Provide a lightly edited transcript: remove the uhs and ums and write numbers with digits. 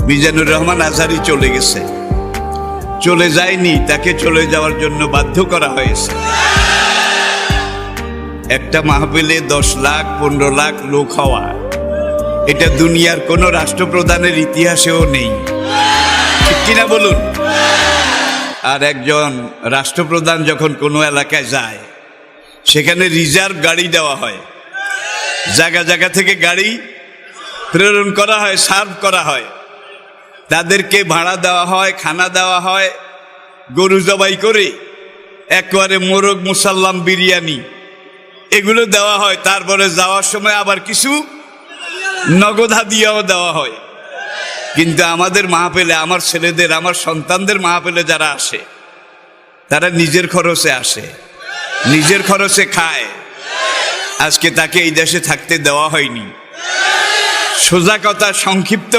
মিজানুর রহমান আজহারি চলে গেছে, চলে যায়নি, তাকে চলে যাওয়ার জন্য বাধ্য করা হয়েছে। একটা মাহফিলে 10 লাখ 15 লাখ লোক হওয়া, এটা দুনিয়ার কোন রাষ্ট্রপ্রধানের ইতিহাসেও নেই, ঠিক কিনা বলুন? আর একজন রাষ্ট্রপ্রধান যখন কোনো এলাকায় যায়, সেখানে রিজার্ভ গাড়ি দেওয়া হয়, জায়গা জায়গা থেকে গাড়ি প্রেরণ করা হয়, সার্ভ করা হয়, তাদেরকে ভাড়া দেওয়া হয়, খানা দেওয়া হয়, গরু জবাই করে একেবারে মোরগ মুসাল্লাম বিরিয়ানি এগুলো দেওয়া হয়। তারপরে যাওয়ার সময় আবার কিছু নগদ হাদিয়াও দেওয়া হয়। কিন্তু আমাদের মাহফিলে, আমার ছেলেদের, আমার সন্তানদের মাহফিলে যারা আসে, তারা নিজের খরচে আসে, নিজের খরচে খায়। আজকে তাকে এই দেশে থাকতে দেওয়া হয়নি। সোজা কথা, সংক্ষিপ্ত